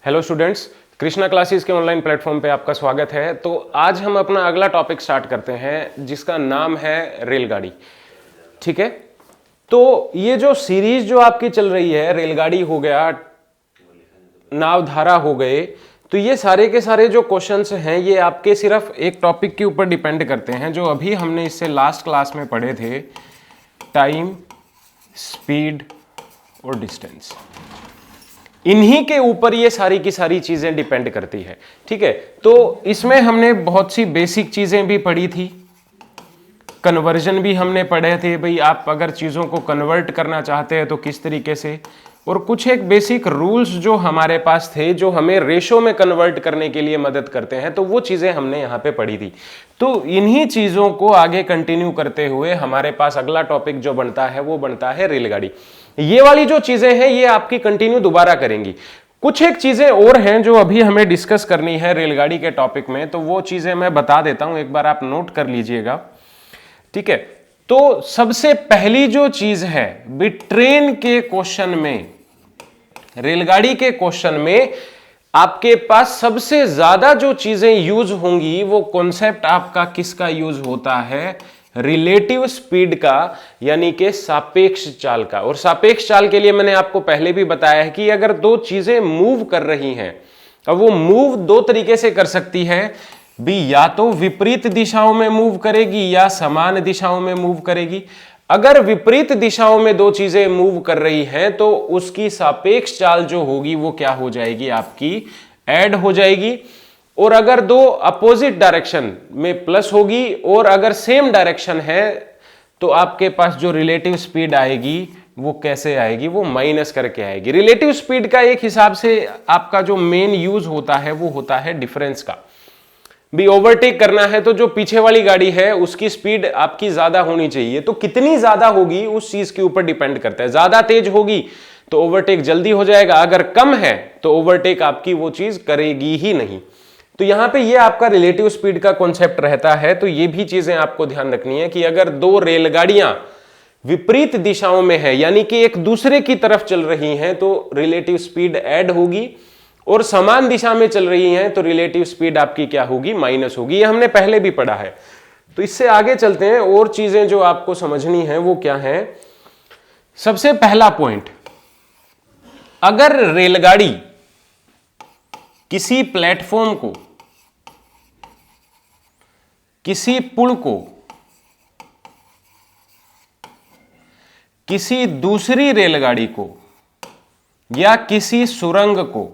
Hello students, Krishna classes के online platform पे आपका स्वागत है। तो आज हम अपना अगला टॉपिक स्टार्ट करते हैं जिसका नाम है रेलगाड़ी। ठीक है, तो ये जो सीरीज जो आपकी चल रही है, रेलगाड़ी हो गया, नावधारा हो गए, तो ये सारे के सारे जो क्वेश्चंस हैं ये आपके सिर्फ एक टॉपिक के ऊपर डिपेंड करते हैं जो अभी हमने इससे लास्ट क्लास में पढ़े थे, टाइम, स्पीड और डिस्टेंस। इन्हीं के ऊपर ये सारी की सारी चीजें डिपेंड करती है। ठीक है, तो इसमें हमने बहुत सी बेसिक चीजें भी पढ़ी थी, कन्वर्जन भी हमने पढ़े थे, भाई आप अगर चीजों को कन्वर्ट करना चाहते हैं तो किस तरीके से, और कुछ एक बेसिक रूल्स जो हमारे पास थे जो हमें रेशो में कन्वर्ट करने के लिए मदद करते हैं, तो वो चीजें हमने यहाँ पे पढ़ी थी। तो इन्हीं चीजों को आगे कंटिन्यू करते हुए हमारे पास अगला टॉपिक जो बनता है वो बनता है रेलगाड़ी। ये वाली जो चीजें हैं ये आपकी कंटिन्यू दोबारा करेंगी। कुछ एक चीजें और हैं जो अभी हमें डिस्कस करनी है रेलगाड़ी के टॉपिक में, तो वो चीजें मैं बता देता हूं, एक बार आप नोट कर लीजिएगा। ठीक है, तो सबसे पहली जो चीज है भी, ट्रेन के क्वेश्चन में, रेलगाड़ी के क्वेश्चन में आपके पास सबसे ज्यादा जो चीजें यूज होंगी वो कॉन्सेप्ट आपका किसका यूज होता है, रिलेटिव स्पीड का, यानी कि सापेक्ष चाल का। और सापेक्ष चाल के लिए मैंने आपको पहले भी बताया है कि अगर दो चीजें मूव कर रही हैं, अब वो मूव दो तरीके से कर सकती है भी, या तो विपरीत दिशाओं में मूव करेगी या समान दिशाओं में मूव करेगी। अगर विपरीत दिशाओं में दो चीजें मूव कर रही हैं तो उसकी सापेक्ष चाल जो होगी वो क्या हो जाएगी, आपकी ऐड हो जाएगी। और अगर दो अपोजिट डायरेक्शन में प्लस होगी और अगर सेम डायरेक्शन है तो आपके पास जो रिलेटिव स्पीड आएगी वो कैसे आएगी, वो माइनस करके आएगी। रिलेटिव स्पीड का एक हिसाब से आपका जो मेन यूज होता है वो होता है डिफरेंस का। भी ओवरटेक करना है तो जो पीछे वाली गाड़ी है उसकी स्पीड आपकी ज्यादा होनी चाहिए, तो कितनी ज्यादा होगी उस चीज के ऊपर डिपेंड करता है। ज्यादा तेज होगी तो ओवरटेक जल्दी हो जाएगा, अगर कम है तो ओवरटेक आपकी वो चीज करेगी ही नहीं। तो यहां पे ये आपका रिलेटिव स्पीड का कॉन्सेप्ट रहता है। तो ये भी चीजें आपको ध्यान रखनी है कि अगर दो रेलगाड़ियां विपरीत दिशाओं में है, यानी कि एक दूसरे की तरफ चल रही हैं, तो रिलेटिव स्पीड ऐड होगी, और समान दिशा में चल रही हैं तो रिलेटिव स्पीड आपकी क्या होगी, माइनस होगी। ये हमने पहले भी पढ़ा है। तो इससे आगे चलते हैं, और चीजें जो आपको समझनी है वो क्या है। सबसे पहला पॉइंट, अगर रेलगाड़ी किसी प्लेटफॉर्म को, किसी पुल को, किसी दूसरी रेलगाड़ी को या किसी सुरंग को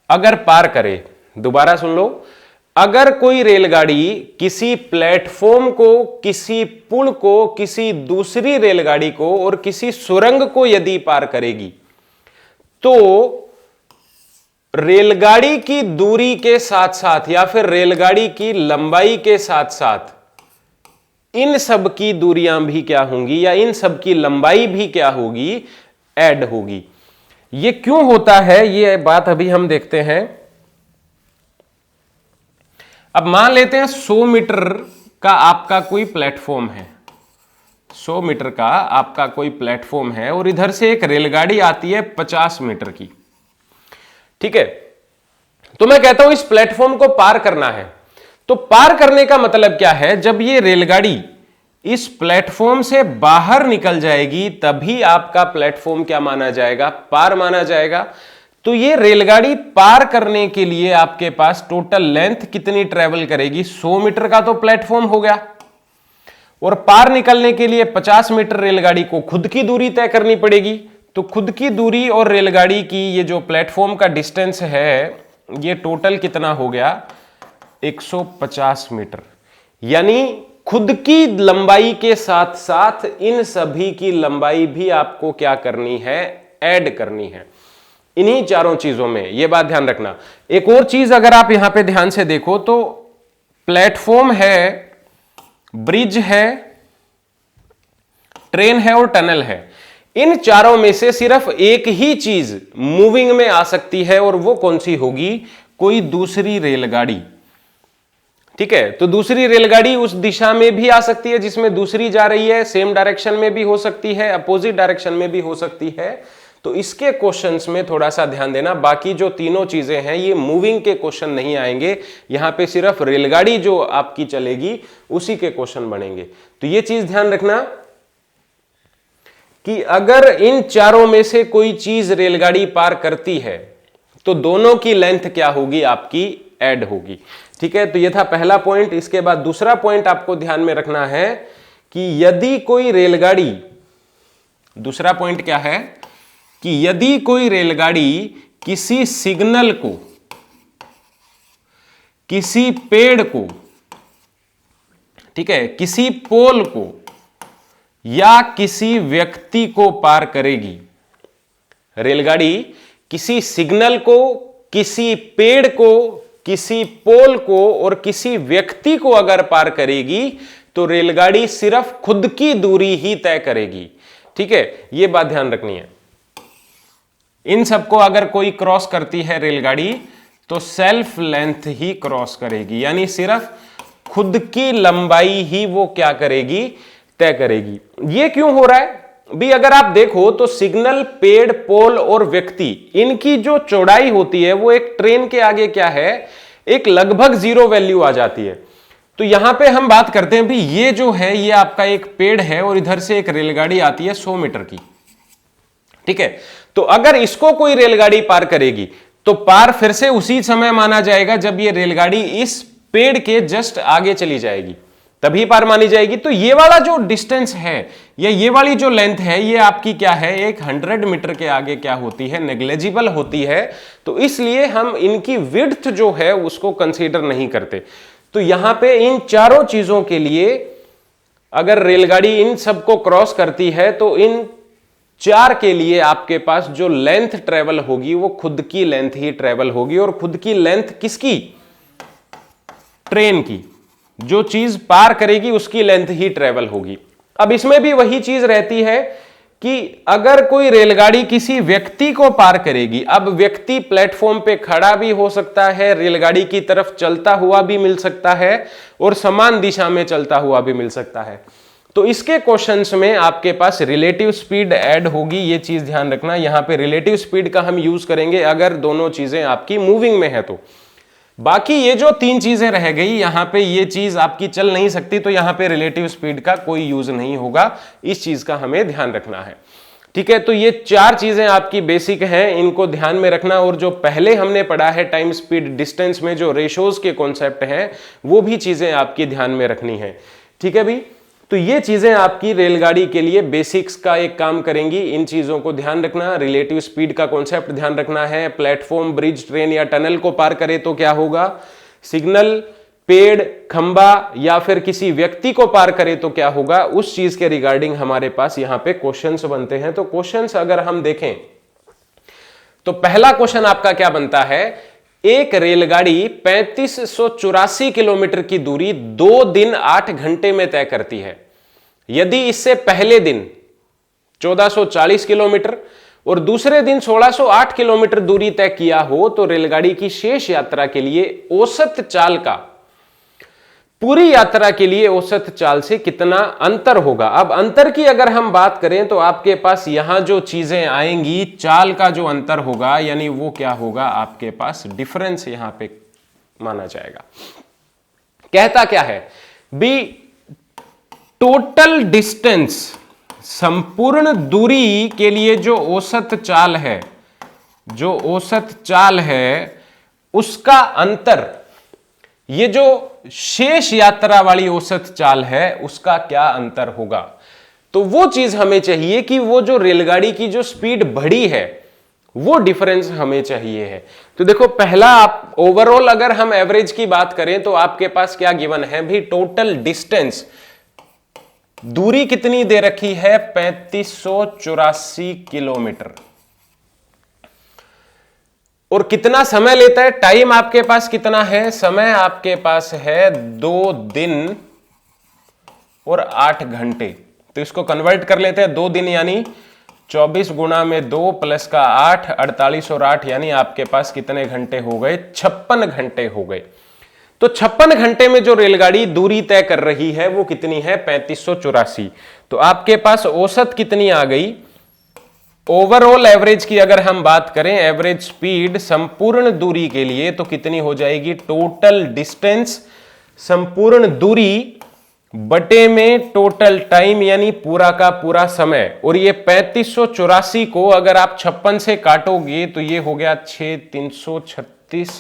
अगर पार करे, दोबारा सुन लो, अगर कोई रेलगाड़ी किसी प्लेटफॉर्म को, किसी पुल को, किसी दूसरी रेलगाड़ी को और किसी सुरंग को यदि पार करेगी, तो रेलगाड़ी की दूरी के साथ साथ या फिर रेलगाड़ी की लंबाई के साथ साथ इन सब की दूरियां भी क्या होंगी, या इन सब की लंबाई भी क्या होगी, ऐड होगी। ये क्यों होता है ये बात अभी हम देखते हैं। अब मान लेते हैं 100 मीटर का आपका कोई प्लेटफॉर्म है, 100 मीटर का आपका कोई प्लेटफॉर्म है, और इधर से एक रेलगाड़ी आती है 50 मीटर की। ठीक है, तो मैं कहता हूं इस प्लेटफॉर्म को पार करना है। तो पार करने का मतलब क्या है, जब ये रेलगाड़ी इस प्लेटफॉर्म से बाहर निकल जाएगी तभी आपका प्लेटफॉर्म क्या माना जाएगा, पार माना जाएगा। तो ये रेलगाड़ी पार करने के लिए आपके पास टोटल लेंथ कितनी ट्रेवल करेगी, 100 मीटर का तो प्लेटफॉर्म हो गया, और पार निकलने के लिए 50 मीटर रेलगाड़ी को खुद की दूरी तय करनी पड़ेगी। तो खुद की दूरी और रेलगाड़ी की ये जो प्लेटफॉर्म का डिस्टेंस है ये टोटल कितना हो गया, 150 मीटर। यानी खुद की लंबाई के साथ साथ इन सभी की लंबाई भी आपको क्या करनी है, ऐड करनी है, इन्हीं चारों चीजों में। यह बात ध्यान रखना। एक और चीज अगर आप यहां पे ध्यान से देखो तो प्लेटफॉर्म है, ब्रिज है, ट्रेन है और टनल है। इन चारों में से सिर्फ एक ही चीज मूविंग में आ सकती है, और वो कौन सी होगी, कोई दूसरी रेलगाड़ी। ठीक है, तो दूसरी रेलगाड़ी उस दिशा में भी आ सकती है जिसमें दूसरी जा रही है, सेम डायरेक्शन में भी हो सकती है, अपोजिट डायरेक्शन में भी हो सकती है। तो इसके क्वेश्चंस में थोड़ा सा ध्यान देना। बाकी जो तीनों चीजें हैं ये मूविंग के क्वेश्चन नहीं आएंगे, यहां पे सिर्फ रेलगाड़ी जो आपकी चलेगी उसी के क्वेश्चन बनेंगे। तो ये चीज ध्यान रखना कि अगर इन चारों में से कोई चीज रेलगाड़ी पार करती है तो दोनों की लेंथ क्या होगी, आपकी ऐड होगी। ठीक है, तो ये था पहला पॉइंट। इसके बाद दूसरा पॉइंट आपको ध्यान में रखना है कि यदि कोई रेलगाड़ी, दूसरा पॉइंट क्या है कि यदि कोई रेलगाड़ी किसी सिग्नल को, किसी पेड़ को, ठीक है, किसी पोल को या किसी व्यक्ति को पार करेगी, रेलगाड़ी किसी सिग्नल को, किसी पेड़ को, किसी पोल को और किसी व्यक्ति को अगर पार करेगी तो रेलगाड़ी सिर्फ खुद की दूरी ही तय करेगी। ठीक है, यह बात ध्यान रखनी है। इन सबको अगर कोई क्रॉस करती है रेलगाड़ी तो सेल्फ लेंथ ही क्रॉस करेगी, यानी सिर्फ खुद की लंबाई ही वो क्या करेगी, तय करेगी। ये क्यों हो रहा है भी, अगर आप देखो तो सिग्नल, पेड़, पोल और व्यक्ति, इनकी जो चौड़ाई होती है वो एक ट्रेन के आगे क्या है, एक लगभग जीरो वैल्यू आ जाती है। तो यहां पे हम बात करते हैं भी ये जो है ये आपका एक पेड़ है और इधर से एक रेलगाड़ी आती है 100 मीटर की। ठीक है, तो अगर इसको कोई रेलगाड़ी पार करेगी तो पार फिर से उसी समय माना जाएगा जब ये रेलगाड़ी इस पेड़ के जस्ट आगे चली जाएगी, तभी पार मानी जाएगी। तो ये वाला जो डिस्टेंस है या ये वाली जो लेंथ है ये आपकी क्या है, एक 100 मीटर के आगे क्या होती है, नेग्लेजिबल होती है। तो इसलिए हम इनकी विड्थ जो है उसको कंसीडर नहीं करते। तो यहां पे इन चारों चीजों के लिए अगर रेलगाड़ी इन सबको क्रॉस करती है तो इन चार के लिए आपके पास जो लेंथ ट्रेवल होगी वो खुद की लेंथ ही ट्रेवल होगी। और खुद की लेंथ किसकी, ट्रेन की, जो चीज पार करेगी उसकी लेंथ ही ट्रेवल होगी। अब इसमें भी वही चीज रहती है कि अगर कोई रेलगाड़ी किसी व्यक्ति को पार करेगी, अब व्यक्ति प्लेटफॉर्म पे खड़ा भी हो सकता है, रेलगाड़ी की तरफ चलता हुआ भी मिल सकता है और समान दिशा में चलता हुआ भी मिल सकता है। तो इसके क्वेश्चंस में आपके पास रिलेटिव स्पीड ऐड होगी, ये चीज ध्यान रखना। यहां पे रिलेटिव स्पीड का हम यूज करेंगे अगर दोनों चीजें आपकी मूविंग में है तो। बाकी ये जो तीन चीजें रह गई, यहां पे ये चीज आपकी चल नहीं सकती, तो यहां पे रिलेटिव स्पीड का कोई यूज नहीं होगा। इस चीज का हमें ध्यान रखना है। ठीक है, तो ये चार चीजें आपकी बेसिक हैं, इनको ध्यान में रखना। और जो पहले हमने पढ़ा है टाइम, स्पीड, डिस्टेंस में जो रेशोज के कॉन्सेप्ट हैं वो भी चीजें आपकी ध्यान में रखनी है। ठीक है भी, तो ये चीजें आपकी रेलगाड़ी के लिए बेसिक्स का एक काम करेंगी। इन चीजों को ध्यान रखना, रिलेटिव स्पीड का कॉन्सेप्ट ध्यान रखना है, प्लेटफॉर्म, ब्रिज, ट्रेन या टनल को पार करे तो क्या होगा, सिग्नल, पेड़, खंबा या फिर किसी व्यक्ति को पार करे तो क्या होगा, उस चीज के रिगार्डिंग हमारे पास यहां पे क्वेश्चंस बनते हैं। तो क्वेश्चंस अगर हम देखें तो पहला क्वेश्चन आपका क्या बनता है, एक रेलगाड़ी 3584 किलोमीटर की दूरी 2 दिन 8 घंटे में तय करती है। यदि इससे पहले दिन 1440 किलोमीटर और दूसरे दिन 1608 किलोमीटर दूरी तय किया हो तो रेलगाड़ी की शेष यात्रा के लिए औसत चाल का, पूरी यात्रा के लिए औसत चाल से कितना अंतर होगा। अब अंतर की अगर हम बात करें तो आपके पास यहां जो चीजें आएंगी, चाल का जो अंतर होगा यानी वो क्या होगा, आपके पास डिफरेंस यहां पे माना जाएगा। कहता क्या है बी, टोटल डिस्टेंस, संपूर्ण दूरी के लिए जो औसत चाल है, जो औसत चाल है उसका अंतर, ये जो शेष यात्रा वाली औसत चाल है उसका क्या अंतर होगा। तो वो चीज हमें चाहिए कि वो जो रेलगाड़ी की जो स्पीड बढ़ी है वो डिफरेंस हमें चाहिए है। तो देखो पहला, आप ओवरऑल अगर हम एवरेज की बात करें तो आपके पास क्या गिवन है भी, टोटल डिस्टेंस, दूरी कितनी दे रखी है, 3584 किलोमीटर। और कितना समय लेता है, टाइम आपके पास कितना है, समय आपके पास है 2 दिन और 8 घंटे। तो इसको कन्वर्ट कर लेते हैं, 2 दिन यानी 24 गुणा में 2 प्लस का 8, 48 और 8 यानी आपके पास कितने घंटे हो गए, 56 घंटे हो गए। तो 56 घंटे में जो रेलगाड़ी दूरी तय कर रही है वो कितनी है, 3584। तो आपके पास औसत कितनी आ गई, ओवरऑल एवरेज की अगर हम बात करें, एवरेज स्पीड संपूर्ण दूरी के लिए तो कितनी हो जाएगी, टोटल डिस्टेंस संपूर्ण दूरी बटे में टोटल टाइम यानी पूरा का पूरा समय। और ये 3584 को अगर आप 56 से काटोगे तो ये हो गया 6,336,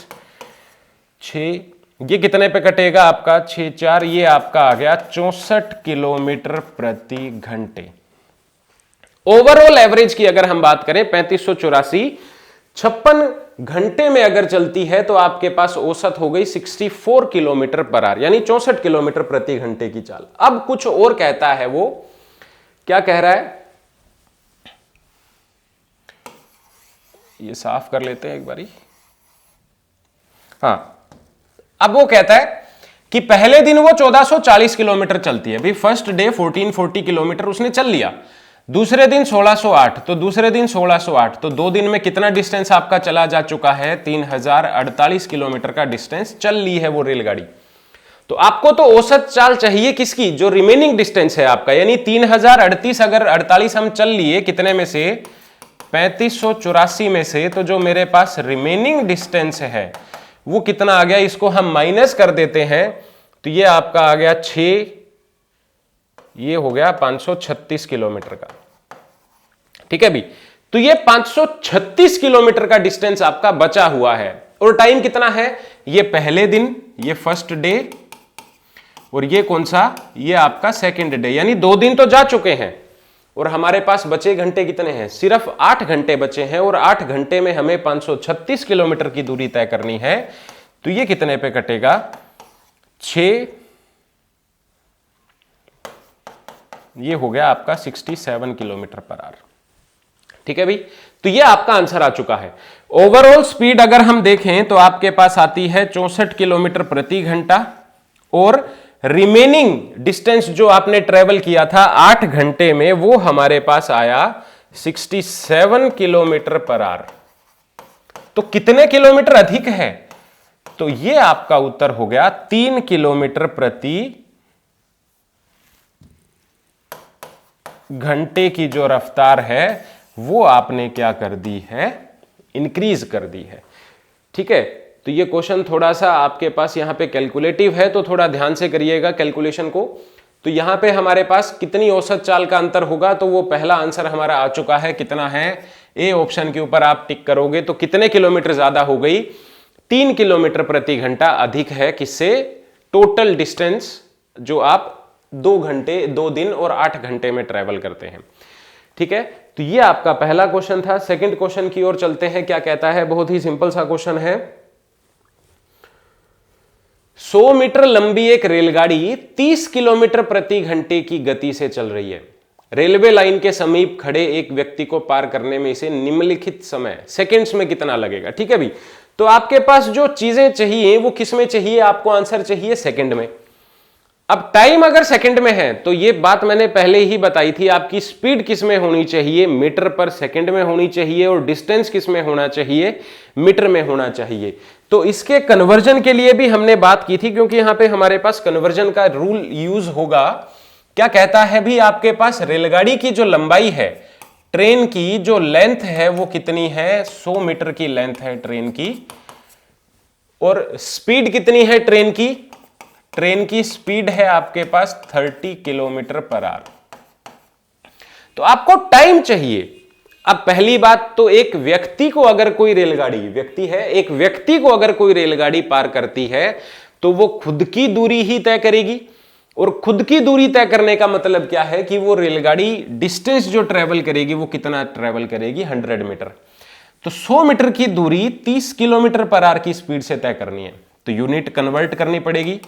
6 ये कितने पे कटेगा आपका 6,4, ये आपका आ गया 64 किलोमीटर प्रति घंटे। ओवरऑल एवरेज की अगर हम बात करें 3584 56 घंटे में अगर चलती है तो आपके पास औसत हो गई 64 किलोमीटर पर आवर, यानी 64 किलोमीटर प्रति घंटे की चाल। अब कुछ और कहता है, वो क्या कह रहा है, ये साफ कर लेते हैं एक बारी। हाँ, अब वो कहता है कि पहले दिन वो 1440 किलोमीटर चलती है, भाई फर्स्ट डे 1440 किलोमीटर उसने चल लिया, दूसरे दिन 1608, तो दूसरे दिन 1608, तो 2 दिन में कितना डिस्टेंस आपका चला जा चुका है, 3048 किलोमीटर का डिस्टेंस चल ली है वो रेलगाड़ी। तो आपको तो औसत चाल चाहिए किसकी, जो रिमेनिंग डिस्टेंस है आपका, यानी 3038 अगर 48 हम चल लिए कितने में से, 3584 में से, तो जो मेरे पास रिमेनिंग डिस्टेंस है वो कितना आ गया, इसको हम माइनस कर देते हैं तो ये आपका आ गया 6, ये हो गया 536 किलोमीटर का। ठीक है भी, तो ये 536 किलोमीटर का डिस्टेंस आपका बचा हुआ है। और टाइम कितना है, ये पहले दिन, ये फर्स्ट डे, और ये कौन सा, ये आपका सेकंड डे, यानी 2 दिन तो जा चुके हैं और हमारे पास बचे घंटे कितने हैं, सिर्फ 8 घंटे बचे हैं। और 8 घंटे में हमें 536 किलोमीटर की दूरी तय करनी है, तो ये कितने पे कटेगा, 6, ये हो गया आपका 67 किलोमीटर पर आवर। ठीक है भाई, तो ये आपका आंसर आ चुका है। ओवरऑल स्पीड अगर हम देखें तो आपके पास आती है 64 किलोमीटर प्रति घंटा, और रिमेनिंग डिस्टेंस जो आपने ट्रेवल किया था 8 घंटे में, वो हमारे पास आया 67 किलोमीटर पर आवर। तो कितने किलोमीटर अधिक है, तो ये आपका उत्तर हो गया 3 किलोमीटर प्रति घंटे की जो रफ्तार है वो आपने क्या कर दी है, इंक्रीज कर दी है। ठीक है, तो ये क्वेश्चन थोड़ा सा आपके पास यहां पे कैलकुलेटिव है, तो थोड़ा ध्यान से करिएगा कैलकुलेशन को। तो यहां पे हमारे पास कितनी औसत चाल का अंतर होगा, तो वो पहला आंसर हमारा आ चुका है, कितना है, ए ऑप्शन के ऊपर आप टिक करोगे तो कितने किलोमीटर ज्यादा हो गई, 3 किलोमीटर प्रति घंटा अधिक है, किससे, टोटल डिस्टेंस जो आप 2 घंटे 2 दिन और 8 घंटे में ट्रेवल करते हैं। ठीक है, तो ये आपका पहला क्वेश्चन था। सेकंड क्वेश्चन की ओर चलते हैं, क्या कहता है, बहुत ही सिंपल सा क्वेश्चन है। 100 मीटर लंबी एक रेलगाड़ी 30 किलोमीटर प्रति घंटे की गति से चल रही है। रेलवे लाइन के समीप खड़े एक व्यक्ति को पार करने में इसे निम्नलिखित समय सेकंड्स में कितना लगेगा। ठीक है भाई, तो आपके पास जो चीजें चाहिए वो किस में चाहिए, आपको आंसर चाहिए सेकंड में। अब टाइम अगर सेकंड में है तो ये बात मैंने पहले ही बताई थी, आपकी स्पीड किस में होनी चाहिए, मीटर पर सेकंड में होनी चाहिए, और डिस्टेंस किस में होना चाहिए, मीटर में होना चाहिए। तो इसके कन्वर्जन के लिए भी हमने बात की थी, क्योंकि यहां पे हमारे पास कन्वर्जन का रूल यूज होगा। क्या कहता है भी, आपके पास रेलगाड़ी की जो लंबाई है, ट्रेन की जो लेंथ है वो कितनी है, 100 मीटर की लेंथ है ट्रेन की, और स्पीड कितनी है ट्रेन की, ट्रेन की स्पीड है आपके पास 30 किलोमीटर पर आवर। तो आपको टाइम चाहिए। अब पहली बात तो एक व्यक्ति को अगर कोई रेलगाड़ी, व्यक्ति है, एक व्यक्ति को अगर कोई रेलगाड़ी पार करती है तो वो खुद की दूरी ही तय करेगी, और खुद की दूरी तय करने का मतलब क्या है कि वो रेलगाड़ी डिस्टेंस जो ट्रेवल करेगी वो कितना ट्रेवल करेगी, 100 मीटर। तो 100 मीटर की दूरी 30 किलोमीटर पर आवर की स्पीड से तय करनी है, तो यूनिट कन्वर्ट करनी पड़ेगी।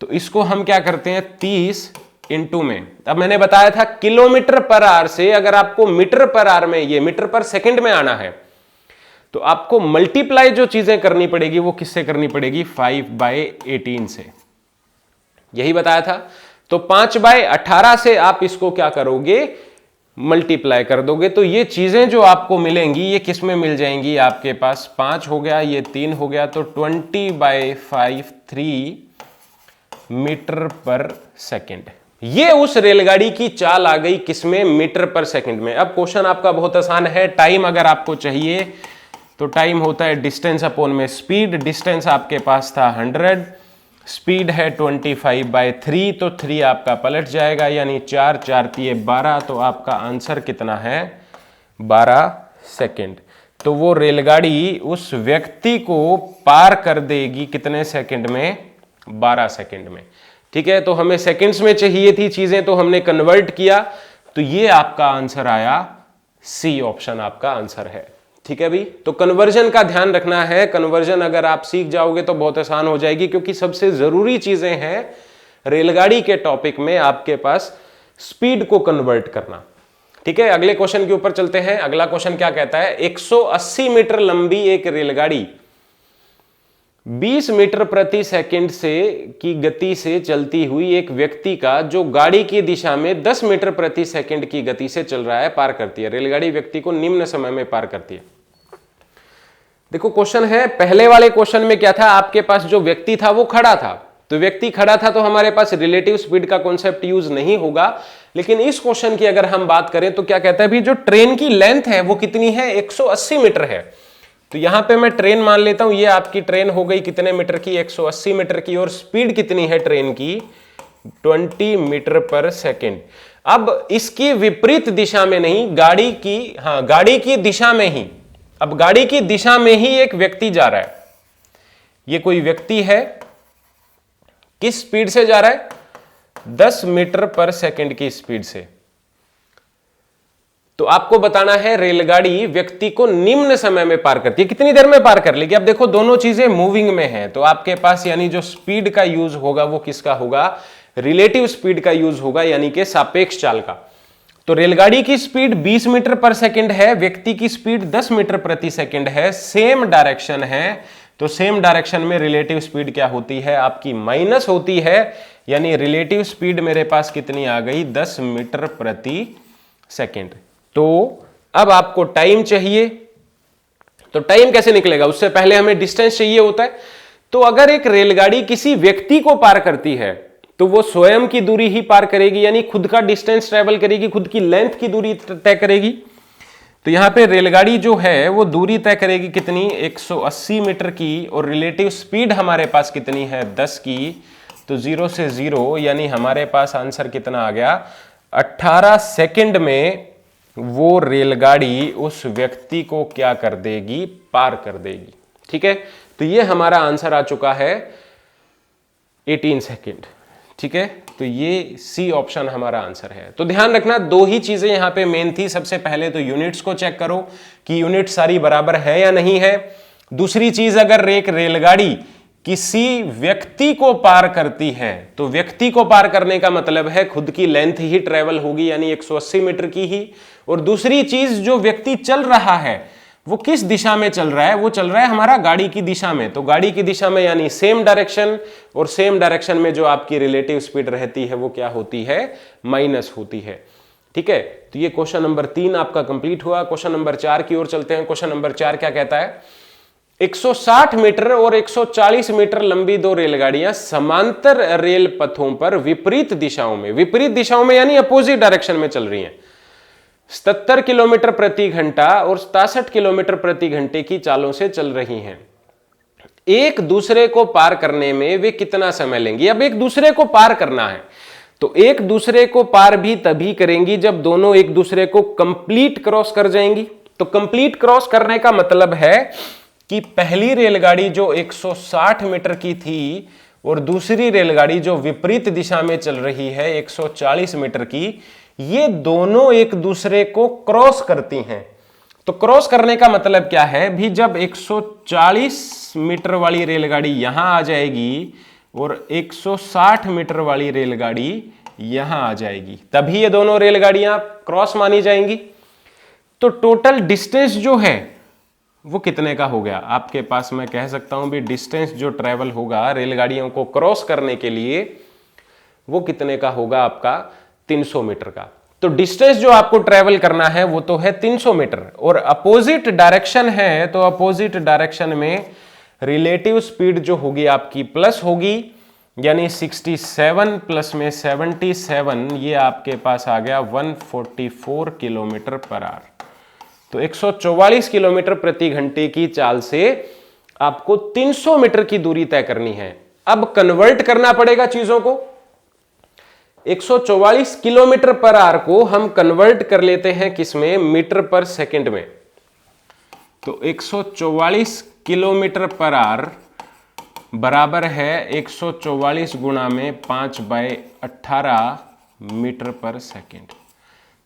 तो इसको हम क्या करते हैं, 30 इंटू में, अब मैंने बताया था किलोमीटर पर आवर से अगर आपको मीटर पर आवर में, ये मीटर पर सेकंड में आना है, तो आपको मल्टीप्लाई जो चीजें करनी पड़ेगी वो किससे करनी पड़ेगी, 5/18 से, यही बताया था। तो 5/18 से आप इसको क्या करोगे, मल्टीप्लाई कर दोगे, तो ये चीजें जो आपको मिलेंगी ये किस में मिल जाएंगी, आपके पास 5 हो गया, ये 3 हो गया, तो 20/5 3 मीटर पर सेकंड, ये उस रेलगाड़ी की चाल आ गई किसमें, मीटर पर सेकंड में। अब क्वेश्चन आपका बहुत आसान है। टाइम अगर आपको चाहिए तो टाइम होता है डिस्टेंस अपॉन में स्पीड। डिस्टेंस आपके पास था 100, स्पीड है 25/3, तो 3 आपका पलट जाएगा, यानी 4 4 तिये 12, तो आपका आंसर कितना है 12 सेकंड। तो वो रेलगाड़ी उस व्यक्ति को पार कर देगी कितने सेकंड में, 12 सेकंड में। ठीक है, तो हमें सेकंड्स में चाहिए थी चीजें, तो हमने कन्वर्ट किया, तो ये आपका आंसर आया, सी ऑप्शन आपका आंसर है। ठीक है भाई, तो कन्वर्जन का ध्यान रखना है। कन्वर्जन अगर आप सीख जाओगे तो बहुत आसान हो जाएगी, क्योंकि सबसे जरूरी चीजें हैं रेलगाड़ी के टॉपिक में आपके पास स्पीड को कन्वर्ट करना। ठीक है, अगले क्वेश्चन के ऊपर चलते हैं। अगला क्वेश्चन क्या कहता है, 180 मीटर लंबी एक रेलगाड़ी 20 मीटर प्रति सेकंड से की गति से चलती हुई एक व्यक्ति का, जो गाड़ी की दिशा में 10 मीटर प्रति सेकंड की गति से चल रहा है, पार करती है। रेलगाड़ी व्यक्ति को निम्न समय में पार करती है। देखो क्वेश्चन है, पहले वाले क्वेश्चन में क्या था, आपके पास जो व्यक्ति था वो खड़ा था, तो व्यक्ति खड़ा था तो हमारे पास रिलेटिव स्पीड का कॉन्सेप्ट यूज नहीं होगा। लेकिन इस क्वेश्चन की अगर हम बात करें तो क्या कहता है भी, जो ट्रेन की लेंथ है वो कितनी है, 180 मीटर है। तो यहां पे मैं ट्रेन मान लेता हूं, ये आपकी ट्रेन हो गई कितने मीटर की, 180 मीटर की, और स्पीड कितनी है ट्रेन की, 20 मीटर पर सेकेंड। अब इसकी विपरीत दिशा में नहीं, गाड़ी की दिशा में ही, अब गाड़ी की दिशा में ही एक व्यक्ति जा रहा है। ये कोई व्यक्ति है, किस स्पीड से जा रहा है, 10 मीटर पर सेकेंड की स्पीड से। तो आपको बताना है रेलगाड़ी व्यक्ति को निम्न समय में पार करती है, कितनी देर में पार कर लेगी। अब देखो दोनों चीजें मूविंग में हैं, तो आपके पास यानी जो स्पीड का यूज होगा वो किसका होगा, रिलेटिव स्पीड का यूज होगा, यानी कि सापेक्ष चाल का। तो रेलगाड़ी की स्पीड 20 मीटर पर सेकंड है, व्यक्ति की स्पीड 10 मीटर प्रति सेकंड है, सेम डायरेक्शन है, तो सेम डायरेक्शन में रिलेटिव स्पीड क्या होती है आपकी, माइनस होती है, यानी रिलेटिव स्पीड मेरे पास कितनी आ गई, 10 मीटर प्रति सेकंड। तो अब आपको टाइम चाहिए, तो टाइम कैसे निकलेगा, उससे पहले हमें डिस्टेंस चाहिए होता है। तो अगर एक रेलगाड़ी किसी व्यक्ति को पार करती है तो वो स्वयं की दूरी ही पार करेगी, यानी खुद का डिस्टेंस ट्रेवल करेगी, खुद की लेंथ की दूरी तय करेगी। तो यहां पे रेलगाड़ी जो है वो दूरी तय करेगी कितनी, 180 मीटर की, और रिलेटिव स्पीड हमारे पास कितनी है, 10 की। तो 0 से 0, यानी हमारे पास आंसर कितना आ गया, 18 सेकंड में वो रेलगाड़ी उस व्यक्ति को क्या कर देगी, पार कर देगी। ठीक है, तो ये हमारा आंसर आ चुका है 18 सेकंड। ठीक है, तो ये सी ऑप्शन हमारा आंसर है। तो ध्यान रखना, दो ही चीजें यहां पे मेन थी। सबसे पहले तो यूनिट्स को चेक करो कि यूनिट सारी बराबर है या नहीं है। दूसरी चीज, अगर एक रेलगाड़ी किसी व्यक्ति को पार करती है तो व्यक्ति को पार करने का मतलब है खुद की लेंथ ही ट्रेवल होगी, यानी 180 मीटर की ही। और दूसरी चीज, जो व्यक्ति चल रहा है वो किस दिशा में चल रहा है, वो चल रहा है हमारा गाड़ी की दिशा में। तो गाड़ी की दिशा में यानी सेम डायरेक्शन, और सेम डायरेक्शन में जो आपकी रिलेटिव स्पीड रहती है वो क्या होती है, माइनस होती है। ठीक है, तो ये क्वेश्चन नंबर 3 आपका कंप्लीट हुआ। क्वेश्चन नंबर 4 की ओर चलते हैं। क्वेश्चन नंबर 4 क्या कहता है, 160 मीटर और 140 मीटर लंबी दो रेलगाड़ियां समांतर रेल पथों पर विपरीत दिशाओं में यानी अपोजिट डायरेक्शन में चल रही हैं, 77 किलोमीटर प्रति घंटा और 67 किलोमीटर प्रति घंटे की चालों से चल रही हैं। एक दूसरे को पार करने में वे कितना समय लेंगी। अब एक दूसरे को पार करना है तो एक दूसरे को पार भी तभी करेंगी जब दोनों एक दूसरे को कंप्लीट क्रॉस कर जाएंगी। तो कंप्लीट क्रॉस करने का मतलब है कि पहली रेलगाड़ी जो 160 मीटर की थी और दूसरी रेलगाड़ी जो विपरीत दिशा में चल रही है 140 मीटर की, ये दोनों एक दूसरे को क्रॉस करती हैं। तो क्रॉस करने का मतलब क्या है भी, जब 140 मीटर वाली रेलगाड़ी यहां आ जाएगी और 160 मीटर वाली रेलगाड़ी यहां आ जाएगी, तभी ये दोनों रेलगाड़ियां क्रॉस मानी जाएंगी। तो टोटल डिस्टेंस जो है वो कितने का हो गया आपके पास, मैं कह सकता हूं भी डिस्टेंस जो ट्रेवल होगा रेलगाड़ियों को क्रॉस करने के लिए वो कितने का होगा आपका, 300 मीटर का। तो डिस्टेंस जो आपको ट्रेवल करना है वो तो है 300 मीटर, और अपोजिट डायरेक्शन है तो अपोजिट डायरेक्शन में रिलेटिव स्पीड जो होगी आपकी प्लस होगी, यानी 67 प्लस में 77, ये आपके पास आ गया 144 किलोमीटर पर आवर। तो 144 किलोमीटर प्रति घंटे की चाल से आपको 300 मीटर की दूरी तय करनी है। अब कन्वर्ट करना पड़ेगा चीजों को। 144 किलोमीटर पर आवर को हम कन्वर्ट कर लेते हैं किसमें, मीटर पर सेकंड में। तो 144 किलोमीटर पर आवर बराबर है 144 गुणा में 5/18 मीटर पर सेकंड।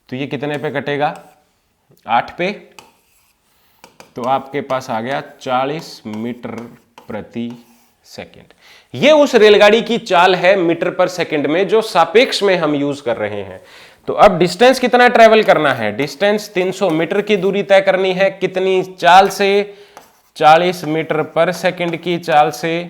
तो ये कितने पे कटेगा, 8 पे। तो आपके पास आ गया 40 मीटर प्रति सेकंड। ये उस रेलगाड़ी की चाल है मीटर पर सेकंड में जो सापेक्ष में हम यूज कर रहे हैं। तो अब डिस्टेंस कितना ट्रेवल करना है, डिस्टेंस 300 मीटर की दूरी तय करनी है। कितनी चाल से, 40 मीटर पर सेकंड की चाल से।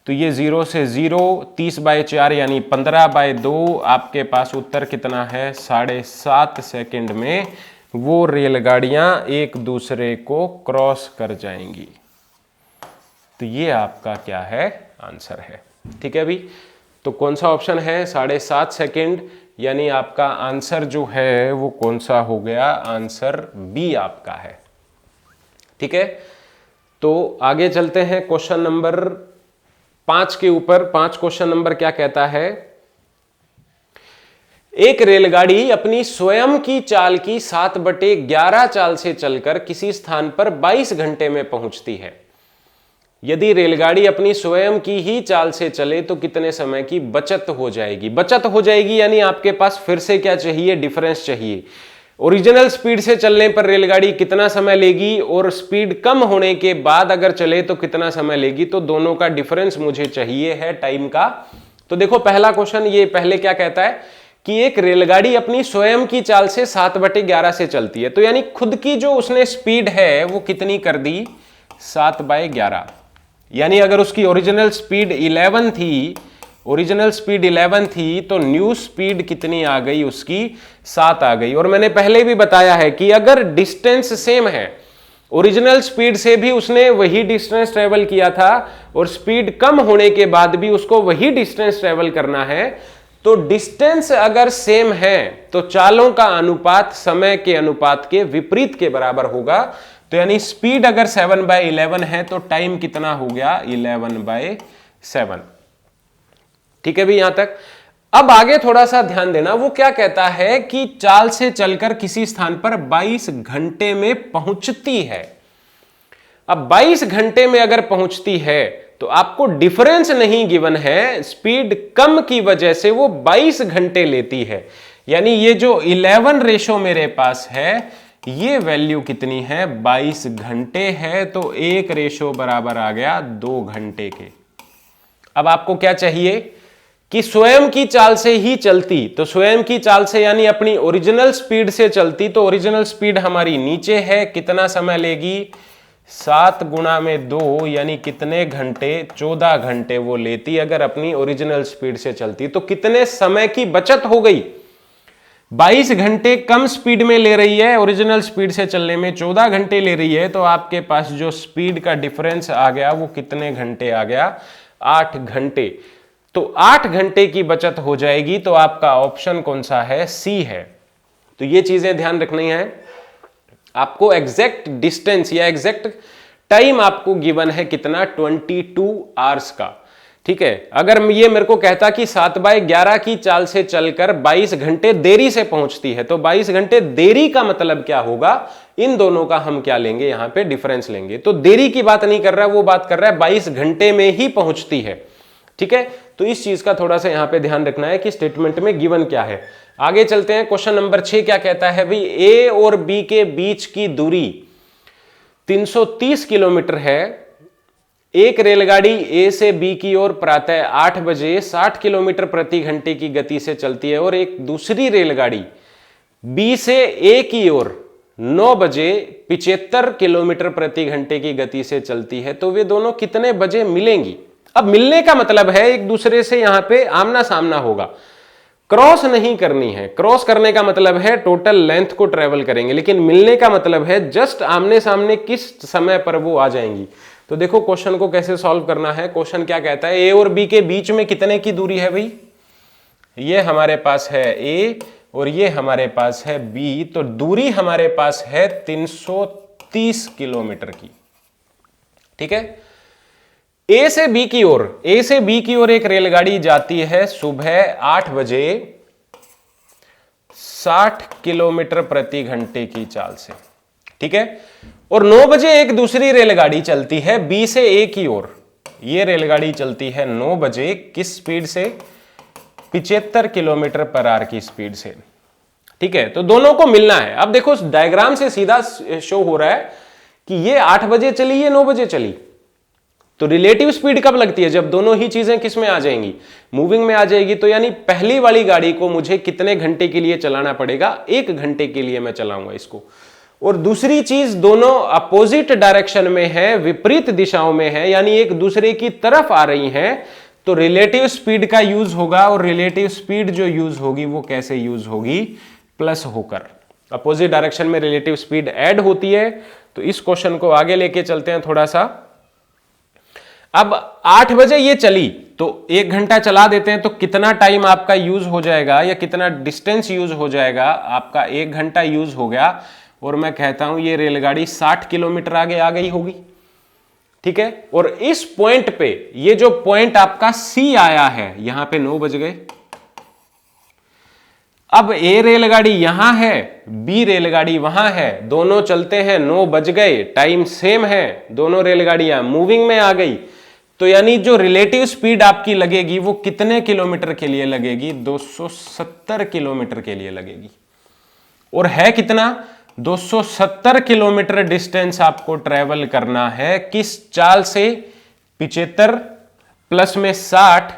तो ये 0 से 0, 30/4 यानी 15/2। आपके पास उत्तर कितना है, 7.5 सेकंड में वो रेलगाड़ियां एक दूसरे को क्रॉस कर जाएंगी। तो ये आपका क्या है, आंसर है। ठीक है अभी, तो कौन सा ऑप्शन है, 7.5 सेकंड, यानी आपका आंसर जो है वो कौन सा हो गया, आंसर बी आपका है। ठीक है, तो आगे चलते हैं क्वेश्चन नंबर 5 के ऊपर। 5 क्वेश्चन नंबर क्या कहता है, एक रेलगाड़ी अपनी स्वयं की चाल की 7/11 चाल से चलकर किसी स्थान पर 22 घंटे में पहुंचती है। यदि रेलगाड़ी अपनी स्वयं की ही चाल से चले तो कितने समय की बचत हो जाएगी। बचत हो जाएगी यानी आपके पास फिर से क्या चाहिए, डिफरेंस चाहिए। ओरिजिनल स्पीड से चलने पर रेलगाड़ी कितना समय लेगी और स्पीड कम होने के बाद अगर चले तो कितना समय लेगी। तो दोनों का डिफरेंस मुझे चाहिए है टाइम का। तो देखो पहला क्वेश्चन, ये पहले क्या कहता है कि एक रेलगाड़ी अपनी स्वयं की चाल से 7/11 से चलती है। तो यानी खुद की जो उसने स्पीड है वो कितनी कर दी, 7/11। यानी अगर उसकी ओरिजिनल स्पीड 11 थी, ओरिजिनल स्पीड 11 थी, तो न्यू स्पीड कितनी आ गई उसकी, 7 आ गई। और मैंने पहले भी बताया है कि अगर डिस्टेंस सेम है, ओरिजिनल स्पीड से भी उसने वही डिस्टेंस ट्रेवल किया था और स्पीड कम होने के बाद भी उसको वही डिस्टेंस ट्रेवल करना है, तो डिस्टेंस अगर सेम है तो चालों का अनुपात समय के अनुपात के विपरीत के बराबर होगा। तो यानी स्पीड अगर 7/11 है तो टाइम कितना हो गया, 11/7। ठीक है भी यहां तक। अब आगे थोड़ा सा ध्यान देना, वो क्या कहता है कि चाल से चलकर किसी स्थान पर 22 घंटे में पहुंचती है। अब 22 घंटे में अगर पहुंचती है तो आपको डिफरेंस नहीं गिवन है, स्पीड कम की वजह से वो 22 घंटे लेती है। यानी ये जो 11 रेशो मेरे पास है, ये वैल्यू कितनी है, 22 घंटे है। तो 1 रेशो बराबर आ गया 2 घंटे के। अब आपको क्या चाहिए कि स्वयं की चाल से ही चलती, तो स्वयं की चाल से यानी अपनी ओरिजिनल स्पीड से चलती, तो ओरिजिनल स्पीड हमारी नीचे है, कितना समय लेगी, 7 गुणा में 2 यानी कितने घंटे, 14 घंटे वो लेती अगर अपनी ओरिजिनल स्पीड से चलती। तो कितने समय की बचत हो गई, 22 घंटे कम स्पीड में ले रही है, ओरिजिनल स्पीड से चलने में 14 घंटे ले रही है। तो आपके पास जो स्पीड का डिफरेंस आ गया वो कितने घंटे आ गया, 8 घंटे। तो 8 घंटे की बचत हो जाएगी। तो आपका ऑप्शन कौन सा है, सी है। तो ये चीजें ध्यान रखनी है आपको। एग्जैक्ट डिस्टेंस या एग्जैक्ट टाइम आपको गिवन है कितना, 22 आवर्स का। ठीक है, अगर ये मेरे को कहता कि 7/11 की चाल से चलकर 22 घंटे देरी से पहुंचती है, तो 22 घंटे देरी का मतलब क्या होगा, इन दोनों का हम क्या लेंगे, यहां पे डिफरेंस लेंगे। तो देरी की बात नहीं कर रहा है, वो बात कर रहा है 22 घंटे में ही पहुंचती है। ठीक है, तो इस चीज का थोड़ा सा यहां पे ध्यान रखना है कि स्टेटमेंट में गिवन क्या है। आगे चलते हैं, क्वेश्चन नंबर 6 क्या कहता है भाई, ए और बी के बीच की दूरी 330 किलोमीटर है। एक रेलगाड़ी ए से बी की ओर प्रातः 8 बजे 60 किलोमीटर प्रति घंटे की गति से चलती है और एक दूसरी रेलगाड़ी बी से ए की ओर 9 बजे 75 किलोमीटर प्रति घंटे की गति से चलती है। तो वे दोनों कितने बजे मिलेंगी। अब मिलने का मतलब है एक दूसरे से यहां पे आमना सामना होगा, क्रॉस नहीं करनी है। क्रॉस करने का मतलब है टोटल लेंथ को ट्रेवल करेंगे, लेकिन मिलने का मतलब है जस्ट आमने सामने किस समय पर वो आ जाएंगी। तो देखो क्वेश्चन को कैसे सॉल्व करना है। क्वेश्चन क्या कहता है, ए और बी के बीच में कितने की दूरी है भाई, ये हमारे पास है ए और ये हमारे पास है बी, तो दूरी हमारे पास है 330 किलोमीटर की। ठीक है, ए से बी की ओर एक रेलगाड़ी जाती है सुबह 8 बजे 60 किलोमीटर प्रति घंटे की चाल से। ठीक है, और 9 बजे एक दूसरी रेलगाड़ी चलती है बी से ए की ओर। ये रेलगाड़ी चलती है 9 बजे किस स्पीड से, 75 किलोमीटर पर आवर की स्पीड से। ठीक है, तो दोनों को मिलना है। अब देखो डायग्राम से सीधा शो हो रहा है कि ये 8 बजे चली, ये 9 बजे चली, तो रिलेटिव स्पीड कब लगती है, जब दोनों ही चीजें किस में आ जाएंगी, मूविंग में आ जाएगी। तो यानी पहली वाली गाड़ी को मुझे कितने घंटे के लिए चलाना पड़ेगा, 1 घंटे के लिए मैं चलाऊंगा इसको। और दूसरी चीज, दोनों अपोजिट डायरेक्शन में है, विपरीत दिशाओं में है, यानी एक दूसरे की तरफ आ रही हैं, तो रिलेटिव स्पीड का यूज होगा। और रिलेटिव स्पीड जो यूज होगी वो कैसे यूज होगी, प्लस होकर। अपोजिट डायरेक्शन में रिलेटिव स्पीड ऐड होती है। तो इस क्वेश्चन को आगे लेके चलते हैं थोड़ा सा। अब 8 बजे ये चली, तो 1 घंटा चला देते हैं, तो कितना टाइम आपका यूज हो जाएगा या कितना डिस्टेंस यूज हो जाएगा, आपका 1 घंटा यूज हो गया। और मैं कहता हूं ये रेलगाड़ी 60 किलोमीटर आगे आ गई होगी। ठीक है, और इस पॉइंट पे, ये जो पॉइंट आपका सी आया है, यहां पे 9 बज गए। अब ए रेलगाड़ी यहां है, बी रेलगाड़ी वहां है, दोनों चलते हैं, 9 बज गए, टाइम सेम है, दोनों रेलगाड़ियां मूविंग में आ गई। तो यानी जो रिलेटिव स्पीड आपकी लगेगी वो कितने किलोमीटर के लिए लगेगी, 270 किलोमीटर के लिए लगेगी। और है कितना, 270 किलोमीटर डिस्टेंस आपको ट्रेवल करना है, किस चाल से, 75 प्लस में 60,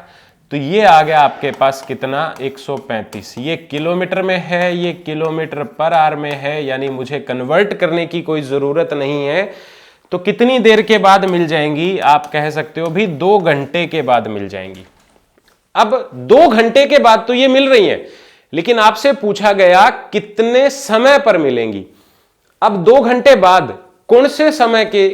तो ये आ गया आपके पास कितना, 135। ये किलोमीटर में है, ये किलोमीटर पर आवर में है, यानी मुझे कन्वर्ट करने की कोई जरूरत नहीं है। तो कितनी देर के बाद मिल जाएंगी, आप कह सकते हो भी 2 घंटे के बाद मिल जाएंगी। अब 2 घंटे के बाद तो ये मिल रही हैं, लेकिन आपसे पूछा गया कितने समय पर मिलेंगी। अब 2 घंटे बाद कौन से समय के